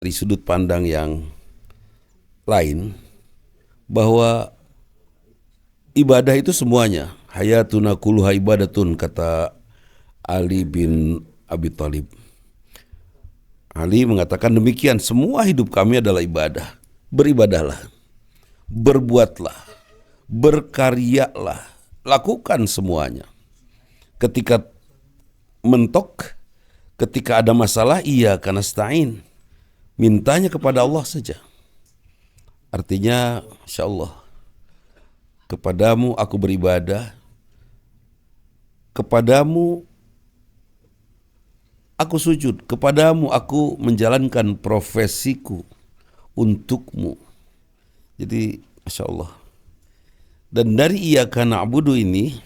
dari sudut pandang yang lain, bahwa ibadah itu semuanya. Hayatuna kulluha ibadatun, kata Ali bin Abi Thalib. Ali mengatakan demikian, semua hidup kami adalah ibadah. Beribadahlah, berbuatlah, berkaryalah, lakukan semuanya. Ketika mentok, ketika ada masalah, iya karena nasta'in, mintanya kepada Allah saja. Artinya, insya Allah, kepadamu aku beribadah, kepadamu aku sujud, kepadamu aku menjalankan profesiku untukmu. Jadi, masya Allah. Dan dari iyyaka na'budu ini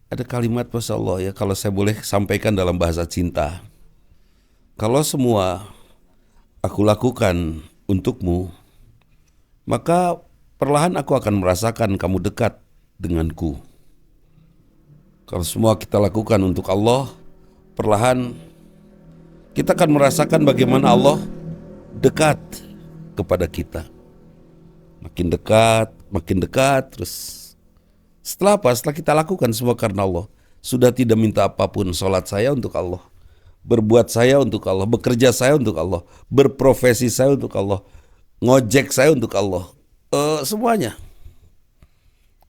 ada kalimat masya Allah ya, kalau saya boleh sampaikan dalam bahasa cinta. Kalau semua aku lakukan untukmu, maka perlahan aku akan merasakan kamu dekat denganku. Kalau semua kita lakukan untuk Allah, perlahan kita akan merasakan bagaimana Allah dekat kepada kita. Makin dekat, terus setelah apa? Setelah kita lakukan semua karena Allah, sudah tidak minta apapun. Sholat saya untuk Allah, berbuat saya untuk Allah, bekerja saya untuk Allah, berprofesi saya untuk Allah, ngojek saya untuk Allah, semuanya.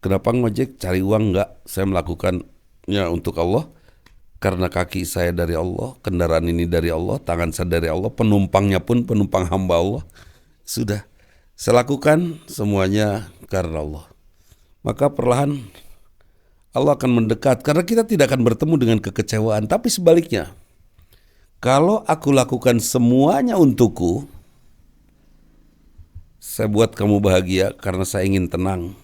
Kenapa ngojek? Cari uang? Enggak, saya melakukannya untuk Allah. Karena kaki saya dari Allah, kendaraan ini dari Allah, tangan saya dari Allah, penumpangnya pun penumpang hamba Allah. Sudah, saya lakukan semuanya karena Allah. Maka perlahan Allah akan mendekat, karena kita tidak akan bertemu dengan kekecewaan. Tapi sebaliknya, kalau aku lakukan semuanya untukku, saya buat kamu bahagia karena saya ingin tenang.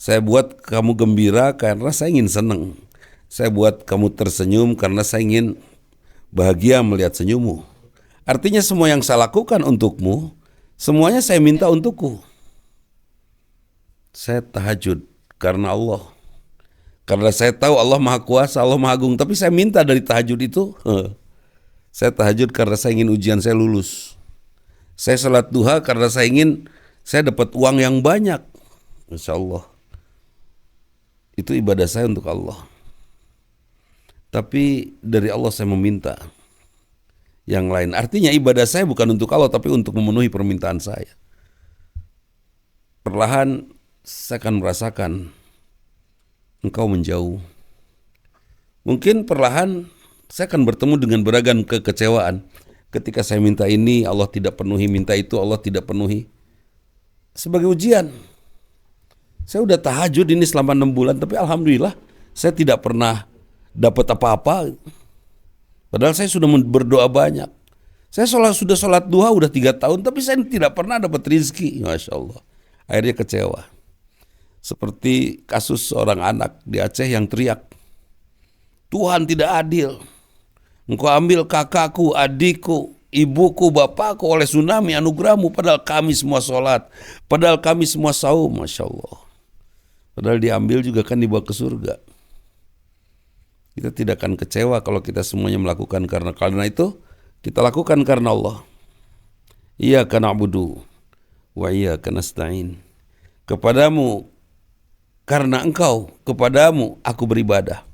Saya buat kamu gembira karena saya ingin senang. Saya buat kamu tersenyum karena saya ingin bahagia melihat senyummu. Artinya semua yang saya lakukan untukmu, semuanya saya minta untukku. Saya tahajud karena Allah. Karena saya tahu Allah Maha Kuasa, Allah Maha Agung. Tapi saya minta dari tahajud itu, saya tahajud karena saya ingin ujian saya lulus. Saya salat duha karena saya ingin saya dapat uang yang banyak. Insya Allah. Itu ibadah saya untuk Allah. Tapi dari Allah saya meminta yang lain. Artinya ibadah saya bukan untuk Allah, tapi untuk memenuhi permintaan saya. Perlahan saya akan merasakan engkau menjauh. Mungkin perlahan saya akan bertemu dengan beragam kekecewaan. Ketika saya minta ini, Allah tidak penuhi, minta itu, Allah tidak penuhi. Sebagai ujian. Saya udah tahajud ini selama 6 bulan, tapi alhamdulillah saya tidak pernah dapat apa-apa. Padahal saya sudah berdoa banyak. Saya sudah sholat duha udah 3 tahun, tapi saya tidak pernah dapat rezeki. Masya Allah. Akhirnya kecewa. Seperti kasus seorang anak di Aceh yang teriak, Tuhan tidak adil. Engkau ambil kakakku, adikku, ibuku, bapakku oleh tsunami anugerahmu. Padahal kami semua sholat. Padahal kami semua saum. Masya Allah. Padahal diambil juga kan dibawa ke surga. Kita tidak akan kecewa kalau kita semuanya melakukan karena itu kita lakukan karena Allah. Iyyaka na'budu wa iyyaka nasta'in. Kepadamu, karena engkau, kepadamu aku beribadah.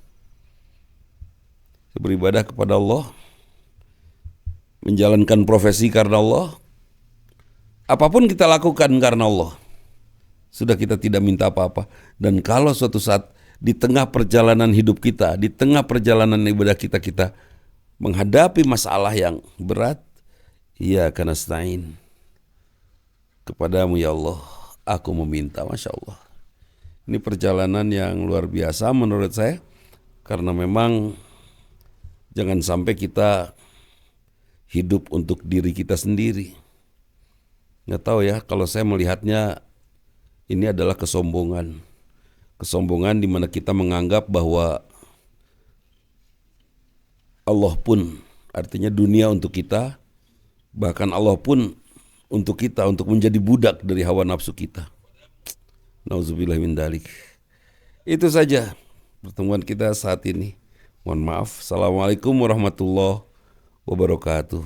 Beribadah kepada Allah, menjalankan profesi karena Allah. Apapun kita lakukan karena Allah. Sudah kita tidak minta apa-apa. Dan kalau suatu saat di tengah perjalanan hidup kita, di tengah perjalanan ibadah kita, kita menghadapi masalah yang berat, iyyaka nasta'in. Kepadamu ya Allah, aku meminta. Masya Allah. Ini perjalanan yang luar biasa menurut saya. Karena memang jangan sampai kita hidup untuk diri kita sendiri. Nggak tahu ya, kalau saya melihatnya ini adalah kesombongan. Kesombongan di mana kita menganggap bahwa Allah pun, artinya dunia untuk kita, bahkan Allah pun untuk kita, untuk menjadi budak dari hawa nafsu kita. Nauzubillah min dalik. Itu saja pertemuan kita saat ini. Mohon maaf. Assalamualaikum warahmatullahi wabarakatuh.